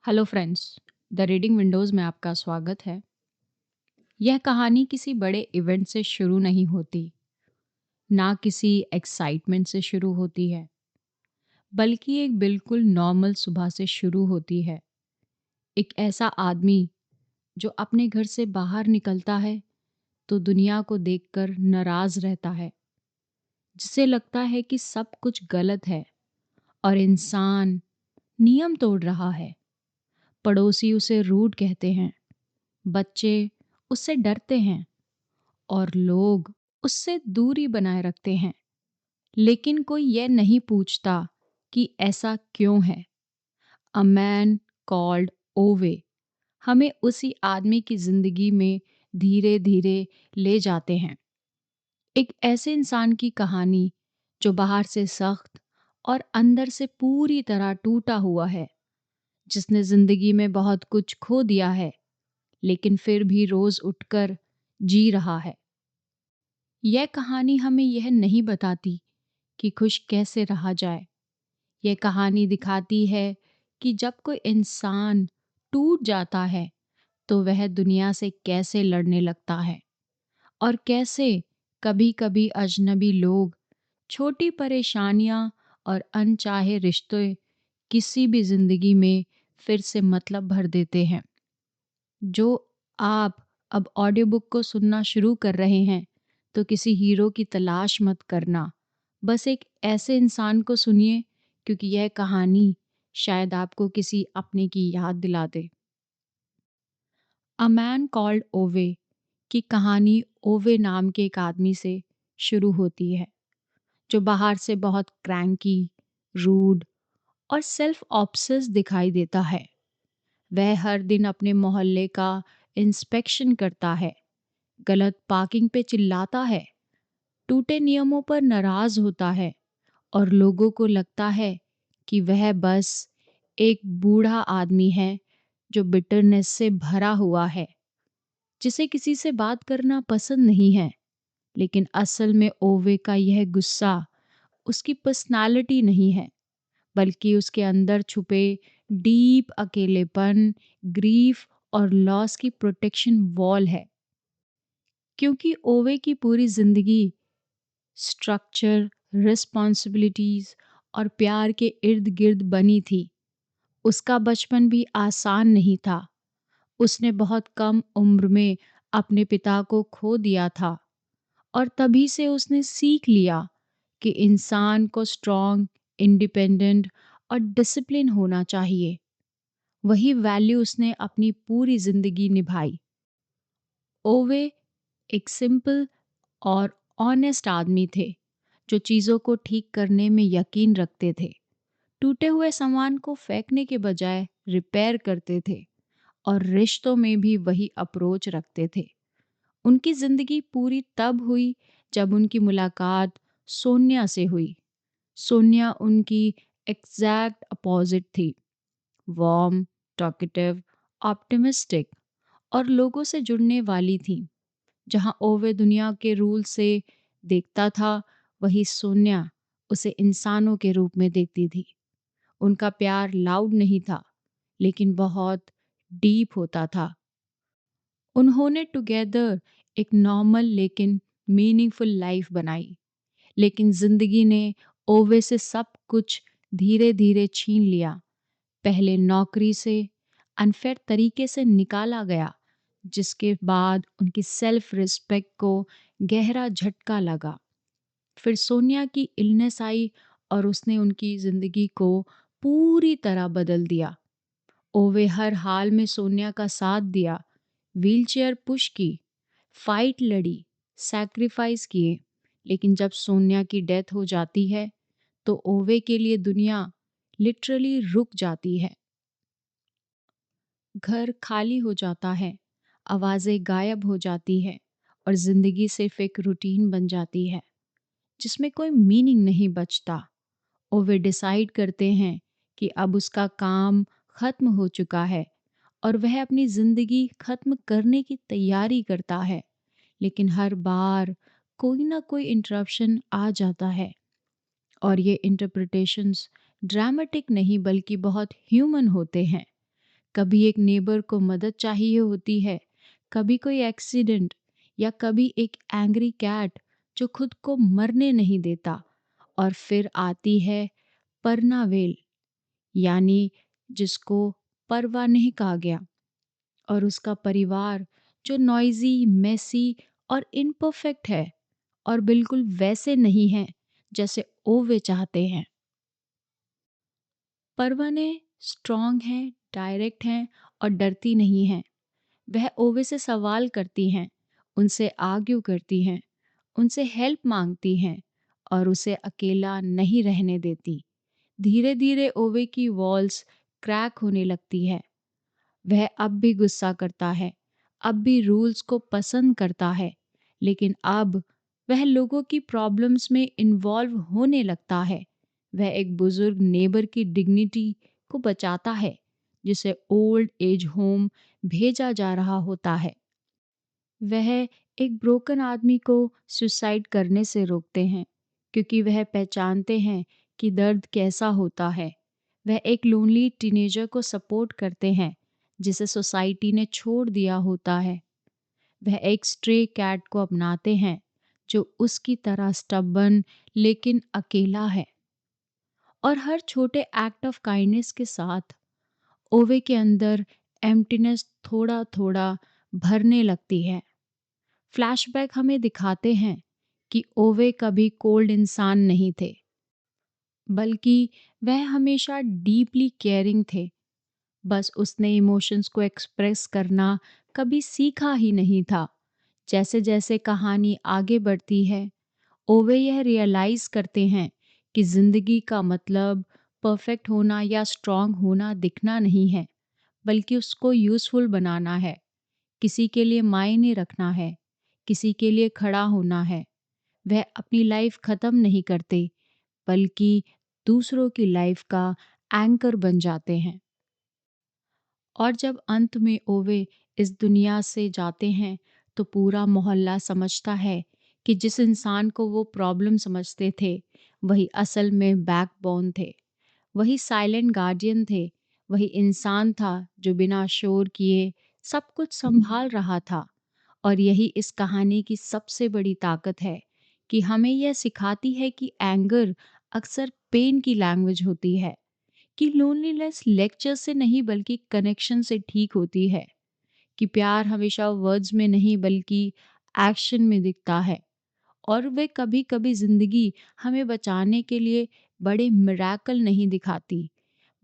Hello friends, the reading Windows में आपका स्वागत है। यह कहानी किसी बड़े इवेंट से शुरू नहीं होती, ना किसी एक्साइटमेंट से शुरू होती है, बल्कि एक बिल्कुल नॉर्मल सुबह से शुरू होती है। एक ऐसा आदमी जो अपने घर से बाहर निकलता है तो दुनिया को देखकर नाराज़ रहता है, जिसे लगता है कि सब कुछ गलत है और इंसान नियम तोड़ रहा है। पड़ोसी उसे रूड कहते हैं, बच्चे उससे डरते हैं और लोग उससे दूरी बनाए रखते हैं। लेकिन कोई यह नहीं पूछता कि ऐसा क्यों है। अ मैन कॉल्ड ओवे हमें उसी आदमी की जिंदगी में धीरे धीरे ले जाते हैं। एक ऐसे इंसान की कहानी जो बाहर से सख्त और अंदर से पूरी तरह टूटा हुआ है, जिसने जिंदगी में बहुत कुछ खो दिया है, लेकिन फिर भी रोज उठकर जी रहा है। यह कहानी हमें यह नहीं बताती कि खुश कैसे रहा जाए। यह कहानी दिखाती है कि जब कोई इंसान टूट जाता है तो वह दुनिया से कैसे लड़ने लगता है और कैसे कभी-कभी अजनबी लोग, छोटी परेशानियां और अनचाहे रिश्ते किसी भी जिंदगी में फिर से मतलब भर देते हैं। जो आप अब ऑडियो बुक को सुनना शुरू कर रहे हैं, तो किसी हीरो की तलाश मत करना। बस एक ऐसे इंसान को सुनिए, क्योंकि यह कहानी शायद आपको किसी अपने की याद दिला दे। अ मैन कॉल्ड ओवे की कहानी ओवे नाम के एक आदमी से शुरू होती है, जो बाहर से बहुत क्रैंकी, रूड और सेल्फ ऑब्सेस दिखाई देता है। वह हर दिन अपने मोहल्ले का इंस्पेक्शन करता है, गलत पार्किंग पे चिल्लाता है, टूटे नियमों पर नाराज होता है और लोगों को लगता है कि वह बस एक बूढ़ा आदमी है जो बिटरनेस से भरा हुआ है, जिसे किसी से बात करना पसंद नहीं है। लेकिन असल में ओवे का यह गुस्सा उसकी पर्सनालिटी नहीं है, बल्कि उसके अंदर छुपे डीप अकेलेपन, ग्रीफ और लॉस की प्रोटेक्शन वॉल है। क्योंकि ओवे की पूरी जिंदगी स्ट्रक्चर, रिस्पॉन्सिबिलिटीज और प्यार के इर्द गिर्द बनी थी, उसका बचपन भी आसान नहीं था। उसने बहुत कम उम्र में अपने पिता को खो दिया था और तभी से उसने सीख लिया कि इंसान को स्ट्रॉन्ग, इंडिपेंडेंट और डिसिप्लिन होना चाहिए। वही वैल्यू उसने अपनी पूरी जिंदगी निभाई। ओवे एक सिंपल और ऑनेस्ट आदमी थे, जो चीज़ों को ठीक करने में यकीन रखते थे। टूटे हुए सामान को फेंकने के बजाय रिपेयर करते थे और रिश्तों में भी वही अप्रोच रखते थे। उनकी जिंदगी पूरी तब हुई जब उनकी मुलाकात सोनिया से हुई। सोनिया उनकी एग्जैक्ट अपोजिट थी, वार्म, टॉकेटिव, ऑप्टिमिस्टिक और लोगों से जुड़ने वाली थी। जहाँ ओवे दुनिया के रूल से देखता था, वही सोनिया उसे इंसानों के रूप में देखती थी। उनका प्यार लाउड नहीं था, लेकिन बहुत डीप होता था। उन्होंने टुगेदर एक नॉर्मल लेकिन मीनिंगफुल लाइफ बनाई। लेकिन जिंदगी ने ओवे से सब कुछ धीरे धीरे छीन लिया। पहले नौकरी से अनफेयर तरीके से निकाला गया, जिसके बाद उनकी सेल्फ रिस्पेक्ट को गहरा झटका लगा। फिर सोनिया की इलनेस आई और उसने उनकी जिंदगी को पूरी तरह बदल दिया। ओवे हर हाल में सोनिया का साथ दिया, व्हीलचेयर पुश की, फाइट लड़ी, सैक्रिफाइस किए। लेकिन जब सोनिया की डेथ हो जाती है, तो ओवे के लिए दुनिया लिटरली रुक जाती है। घर खाली हो जाता है, आवाज़ें गायब हो जाती है और ज़िंदगी सिर्फ एक रूटीन बन जाती है, जिसमें कोई मीनिंग नहीं बचता। ओवे डिसाइड करते हैं कि अब उसका काम ख़त्म हो चुका है और वह अपनी ज़िंदगी ख़त्म करने की तैयारी करता है। लेकिन हर बार कोई ना कोई इंटरप्शन आ जाता है और ये इंटरप्रिटेशंस ड्रामेटिक नहीं, बल्कि बहुत ह्यूमन होते हैं। कभी एक नेबर को मदद चाहिए होती है, कभी कोई एक्सीडेंट, या कभी एक एंग्री कैट जो खुद को मरने नहीं देता। और फिर आती है परना वेल, यानी जिसको परवा नहीं कहा गया, और उसका परिवार जो नॉइजी, मेसी और इम्परफेक्ट है, और बिल्कुल वैसे नहीं है जैसे ओवे चाहते हैं। परवाने स्ट्रॉन्ग हैं, डायरेक्ट हैं और डरती नहीं हैं। वह ओवे से सवाल करती हैं, उनसे आर्ग्यू करती हैं, उनसे हेल्प मांगती हैं और उसे अकेला नहीं रहने देती। धीरे धीरे ओवे की वॉल्स क्रैक होने लगती है। वह अब भी गुस्सा करता है, अब भी रूल्स को पसंद करता है, लेकिन अब वह लोगों की प्रॉब्लम्स में इन्वॉल्व होने लगता है। वह एक बुजुर्ग नेबर की डिग्निटी को बचाता है, जिसे ओल्ड एज होम भेजा जा रहा होता है। वह एक ब्रोकन आदमी को सुसाइड करने से रोकते हैं, क्योंकि वह पहचानते हैं कि दर्द कैसा होता है। वह एक लोनली टीनेजर को सपोर्ट करते हैं, जिसे सोसाइटी ने छोड़ दिया होता है। वह एक स्ट्रे कैट को अपनाते हैं, जो उसकी तरह स्टबर्न लेकिन अकेला है। और हर छोटे एक्ट ऑफ काइंडनेस के साथ ओवे के अंदर एम्प्टीनेस थोड़ा थोड़ा भरने लगती है। फ्लैशबैक हमें दिखाते हैं कि ओवे कभी कोल्ड इंसान नहीं थे, बल्कि वह हमेशा डीपली केयरिंग थे। बस उसने इमोशंस को एक्सप्रेस करना कभी सीखा ही नहीं था। जैसे जैसे कहानी आगे बढ़ती है, ओवे यह रियलाइज करते हैं कि जिंदगी का मतलब परफेक्ट होना या स्ट्रांग होना दिखना नहीं है, बल्कि उसको यूज़फुल बनाना है, किसी के लिए मायने रखना है, किसी के लिए खड़ा होना है। वह अपनी लाइफ खत्म नहीं करते, बल्कि दूसरों की लाइफ का एंकर बन जाते हैं। और जब अंत में ओवे इस दुनिया से जाते हैं, तो पूरा मोहल्ला समझता है कि जिस इंसान को वो प्रॉब्लम समझते थे, वही असल में बैकबोन थे, वही साइलेंट गार्डियन थे, वही इंसान था जो बिना शोर किए सब कुछ संभाल रहा था। और यही इस कहानी की सबसे बड़ी ताकत है कि हमें यह सिखाती है कि एंगर अक्सर पेन की लैंग्वेज होती है, कि लोनलीनेस लेक्चर से नहीं बल्कि कनेक्शन से ठीक होती है, कि प्यार हमेशा वर्ड्स में नहीं बल्कि एक्शन में दिखता है। और वे कभी कभी जिंदगी हमें बचाने के लिए बड़े मिराकल नहीं दिखाती,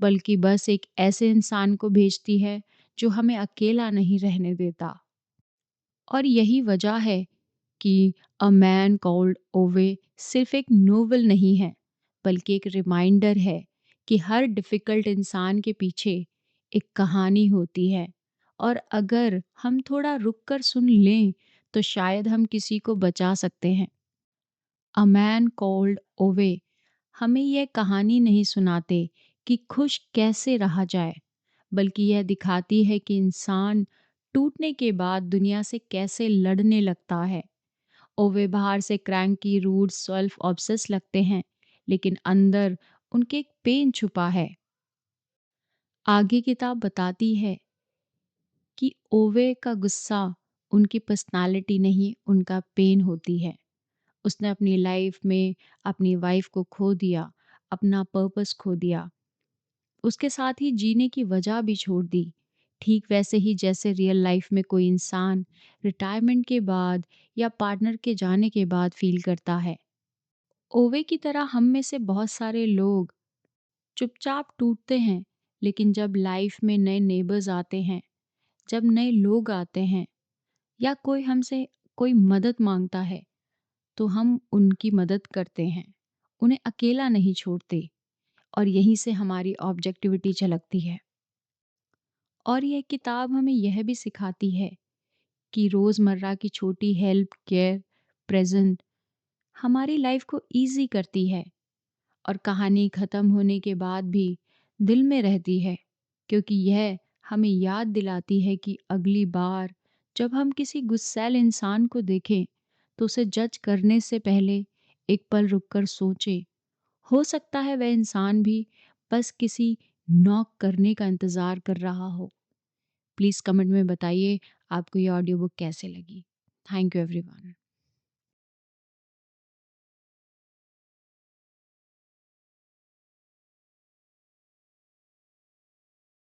बल्कि बस एक ऐसे इंसान को भेजती है जो हमें अकेला नहीं रहने देता। और यही वजह है कि अ मैन कॉल्ड ओवे सिर्फ एक नोवेल नहीं है, बल्कि एक रिमाइंडर है कि हर डिफ़िकल्ट इंसान के पीछे एक कहानी होती है। और अगर हम थोड़ा रुक कर सुन लें, तो शायद हम किसी को बचा सकते हैं। अ मैन कॉल्ड ओवे हमें यह कहानी नहीं सुनाते कि खुश कैसे रहा जाए, बल्कि यह दिखाती है कि इंसान टूटने के बाद दुनिया से कैसे लड़ने लगता है। ओवे बाहर से क्रैंकी, रूड, सेल्फ ऑब्सेस लगते हैं, लेकिन अंदर उनके एक पेन छुपा है। आगे किताब बताती है कि ओवे का गुस्सा उनकी पर्सनालिटी नहीं, उनका पेन होती है। उसने अपनी लाइफ में अपनी वाइफ को खो दिया, अपना पर्पस खो दिया, उसके साथ ही जीने की वजह भी छोड़ दी। ठीक वैसे ही जैसे रियल लाइफ में कोई इंसान रिटायरमेंट के बाद या पार्टनर के जाने के बाद फील करता है। ओवे की तरह हम में से बहुत सारे लोग चुपचाप टूटते हैं, लेकिन जब लाइफ में नए नेबर्स आते हैं, जब नए लोग आते हैं, या कोई हमसे कोई मदद मांगता है, तो हम उनकी मदद करते हैं, उन्हें अकेला नहीं छोड़ते। और यहीं से हमारी ऑब्जेक्टिविटी झलकती है। और यह किताब हमें यह भी सिखाती है कि रोज़मर्रा की छोटी हेल्प, केयर, प्रेजेंट हमारी लाइफ को इजी करती है। और कहानी ख़त्म होने के बाद भी दिल में रहती है, क्योंकि यह हमें याद दिलाती है कि अगली बार जब हम किसी गुस्सैल इंसान को देखें, तो उसे जज करने से पहले एक पल रुककर सोचें, हो सकता है वह इंसान भी बस किसी नॉक करने का इंतज़ार कर रहा हो। प्लीज़ कमेंट में बताइए आपको ये ऑडियो बुक कैसे लगी। Thank you everyone.